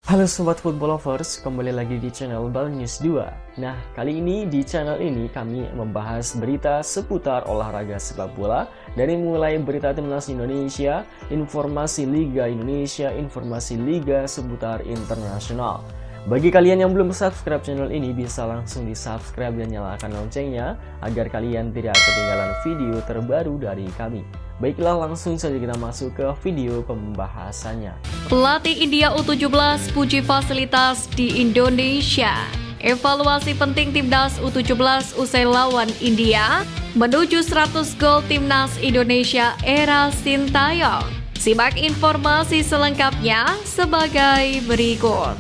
Halo Sobat Football Lovers, kembali lagi di channel Bal News 2. Nah, kali ini di channel ini kami membahas berita seputar olahraga sepak bola. Dari mulai berita timnas Indonesia, informasi Liga Indonesia, informasi Liga seputar internasional. Bagi kalian yang belum subscribe channel ini, bisa langsung di subscribe dan nyalakan loncengnya agar kalian tidak ketinggalan video terbaru dari kami. Baiklah, langsung saja kita masuk ke video pembahasannya. Pelatih India U17 puji fasilitas di Indonesia. Evaluasi penting timnas U17 usai lawan India menuju 100 gol timnas Indonesia era Sintayong. Simak informasi selengkapnya sebagai berikut.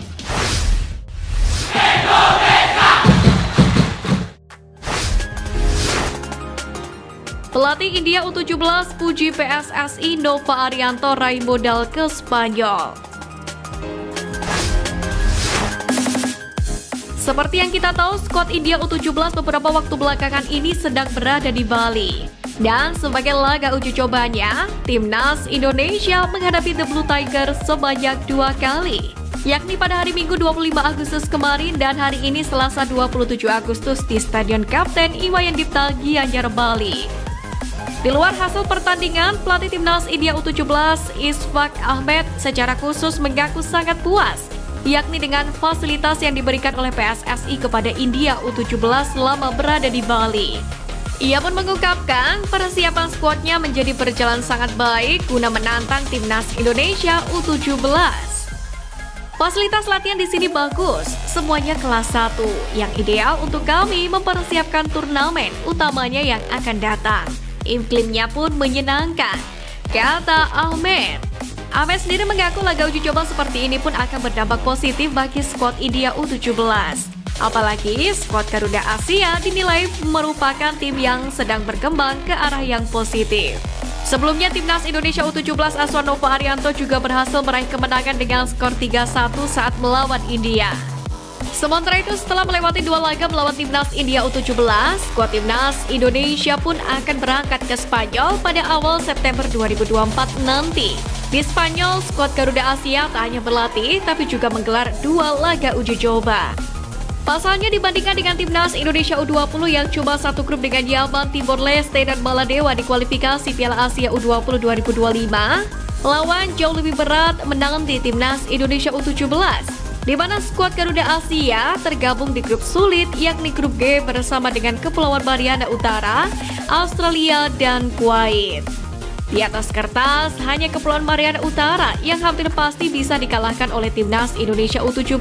Pelatih India U17 puji PSSI Nova Arianto raih modal ke Spanyol. Seperti yang kita tahu, skuad India U17 beberapa waktu belakangan ini sedang berada di Bali. Dan sebagai laga uji cobanya, timnas Indonesia menghadapi The Blue Tiger sebanyak 2 kali, yakni pada hari Minggu 25 Agustus kemarin dan hari ini Selasa 27 Agustus di Stadion Kapten Iwayan Dipta, Gianyar, Bali. Di luar hasil pertandingan, pelatih timnas India U17 Ishfaq Ahmed secara khusus mengaku sangat puas, yakni dengan fasilitas yang diberikan oleh PSSI kepada India U17 selama berada di Bali. Ia pun mengungkapkan persiapan skuadnya menjadi berjalan sangat baik guna menantang timnas Indonesia U17. Fasilitas latihan di sini bagus, semuanya kelas 1, yang ideal untuk kami mempersiapkan turnamen utamanya yang akan datang. Iklimnya pun menyenangkan, kata Ahmed. Ahmed sendiri mengaku laga uji coba seperti ini pun akan berdampak positif bagi skuad India U17. Apalagi skuad Garuda Asia dinilai merupakan tim yang sedang berkembang ke arah yang positif. Sebelumnya timnas Indonesia U17 asuhan Nova Arianto juga berhasil meraih kemenangan dengan skor 3-1 saat melawan India. Sementara itu, setelah melewati 2 laga melawan timnas India U17, skuad timnas Indonesia pun akan berangkat ke Spanyol pada awal September 2024 nanti. Di Spanyol, skuad Garuda Asia tak hanya berlatih, tapi juga menggelar 2 laga uji coba. Pasalnya dibandingkan dengan timnas Indonesia U20 yang cuma satu grup dengan Yaman, Timor Leste, dan Maladewa di kualifikasi Piala Asia U20 2025, lawan jauh lebih berat menanti timnas Indonesia U17. Di mana skuad Garuda Asia tergabung di grup sulit, yakni grup G bersama dengan Kepulauan Mariana Utara, Australia, dan Kuwait. Di atas kertas, hanya Kepulauan Mariana Utara yang hampir pasti bisa dikalahkan oleh timnas Indonesia U17.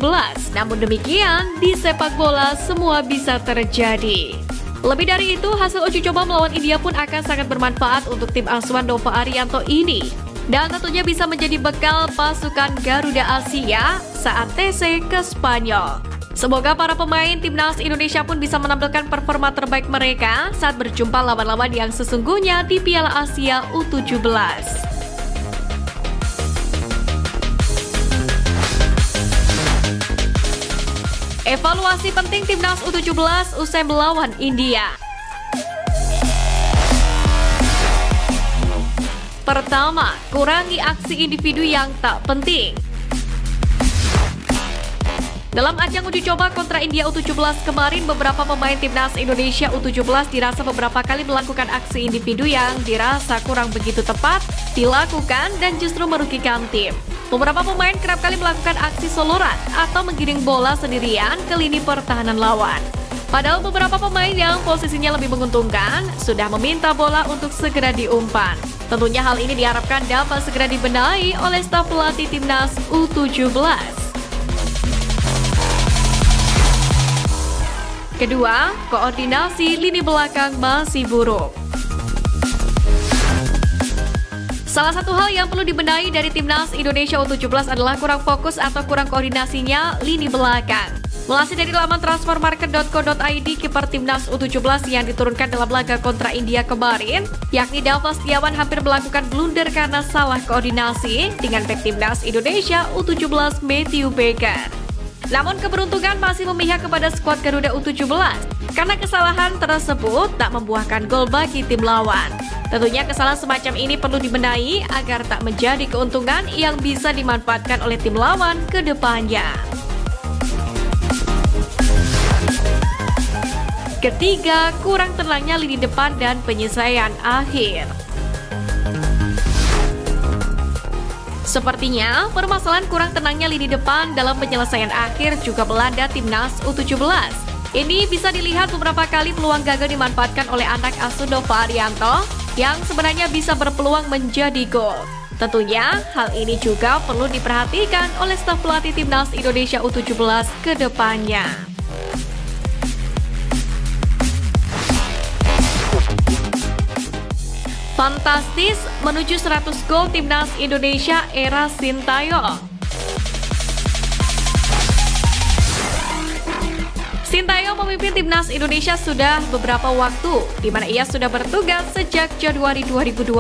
Namun demikian, di sepak bola semua bisa terjadi. Lebih dari itu, hasil uji coba melawan India pun akan sangat bermanfaat untuk tim asuhan Nova Arianto ini. Dan tentunya bisa menjadi bekal pasukan Garuda Asia saat TC ke Spanyol. Semoga para pemain timnas Indonesia pun bisa menampilkan performa terbaik mereka saat berjumpa lawan-lawan yang sesungguhnya di Piala Asia U17. Evaluasi penting timnas U17 usai melawan India. Pertama, kurangi aksi individu yang tak penting. Dalam ajang uji coba kontra India U17 kemarin, beberapa pemain timnas Indonesia U17 dirasa beberapa kali melakukan aksi individu yang dirasa kurang begitu tepat dilakukan dan justru merugikan tim. Beberapa pemain kerap kali melakukan aksi soloran atau menggiring bola sendirian ke lini pertahanan lawan. Padahal beberapa pemain yang posisinya lebih menguntungkan sudah meminta bola untuk segera diumpan. Tentunya hal ini diharapkan dapat segera dibenahi oleh staf pelatih timnas U17. Kedua, koordinasi lini belakang masih buruk. Salah satu hal yang perlu dibenahi dari timnas Indonesia U17 adalah kurang fokus atau kurang koordinasinya lini belakang. Melansir dari laman transfermarket.co.id, kiper timnas U17 yang diturunkan dalam laga kontra India kemarin, yakni Dava Setiawan, hampir melakukan blunder karena salah koordinasi dengan bek timnas Indonesia U17 Matthew Baker. Namun keberuntungan masih memihak kepada skuad Garuda U17 karena kesalahan tersebut tak membuahkan gol bagi tim lawan. Tentunya kesalahan semacam ini perlu dibenahi agar tak menjadi keuntungan yang bisa dimanfaatkan oleh tim lawan ke depannya. Ketiga, kurang tenangnya lini depan dan penyelesaian akhir. Sepertinya, permasalahan kurang tenangnya lini depan dalam penyelesaian akhir juga melanda timnas U17. Ini bisa dilihat beberapa kali peluang gagal dimanfaatkan oleh anak asuh Nova Arianto yang sebenarnya bisa berpeluang menjadi gol. Tentunya, hal ini juga perlu diperhatikan oleh staf pelatih timnas Indonesia U17 ke depannya. Fantastis menuju 100 gol timnas Indonesia era Sintayong. Sintayong memimpin timnas Indonesia sudah beberapa waktu, di mana ia sudah bertugas sejak Januari 2020.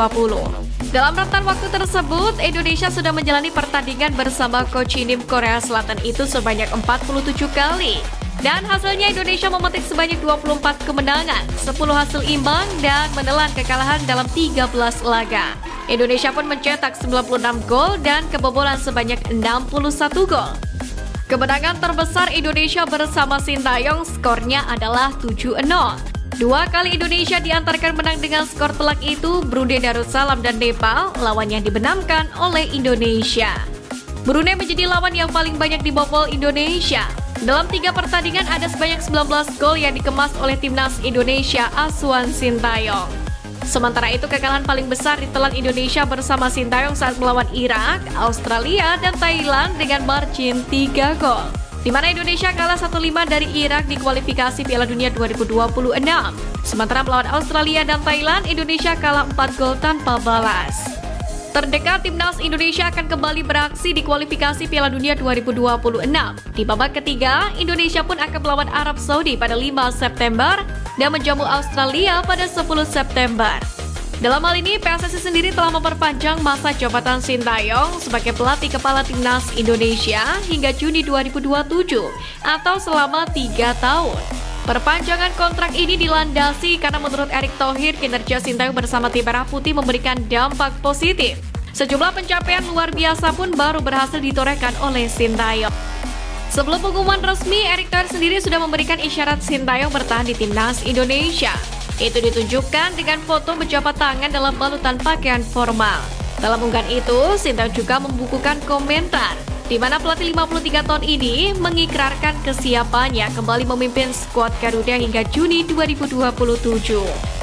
Dalam rentan waktu tersebut, Indonesia sudah menjalani pertandingan bersama coach Tim Korea Selatan itu sebanyak 47 kali. Dan hasilnya Indonesia memetik sebanyak 24 kemenangan, 10 hasil imbang, dan menelan kekalahan dalam 13 laga. Indonesia pun mencetak 96 gol dan kebobolan sebanyak 61 gol. Kemenangan terbesar Indonesia bersama Sintayong skornya adalah 7-0. Dua kali Indonesia diantarkan menang dengan skor telak itu Brunei Darussalam dan Nepal, lawan yang dibenamkan oleh Indonesia. Brunei menjadi lawan yang paling banyak dibobol Indonesia. Dalam 3 pertandingan ada sebanyak 19 gol yang dikemas oleh timnas Indonesia asuhan Sintayong. Sementara itu kekalahan paling besar ditelan Indonesia bersama Sintayong saat melawan Irak, Australia, dan Thailand dengan margin 3 gol. Di mana Indonesia kalah 1-5 dari Irak di kualifikasi Piala Dunia 2026. Sementara melawan Australia dan Thailand, Indonesia kalah 4 gol tanpa balas. Terdekat timnas Indonesia akan kembali beraksi di kualifikasi Piala Dunia 2026. Di babak ketiga, Indonesia pun akan melawan Arab Saudi pada 5 September dan menjamu Australia pada 10 September. Dalam hal ini, PSSI sendiri telah memperpanjang masa jabatan Sintayong sebagai pelatih kepala timnas Indonesia hingga Juni 2027 atau selama 3 tahun. Perpanjangan kontrak ini dilandasi karena menurut Erick Thohir, kinerja Sintayong bersama tim Merah Putih memberikan dampak positif. Sejumlah pencapaian luar biasa pun baru berhasil ditorehkan oleh Sintayong. Sebelum pengumuman resmi, Erick Thohir sendiri sudah memberikan isyarat Sintayong bertahan di timnas Indonesia. Itu ditunjukkan dengan foto berjabat tangan dalam balutan pakaian formal. Dalam unggahan itu, Sintayong juga membukukan komentar di mana pelatih 53 tahun ini mengikrarkan kesiapannya kembali memimpin skuad Garuda hingga Juni 2027.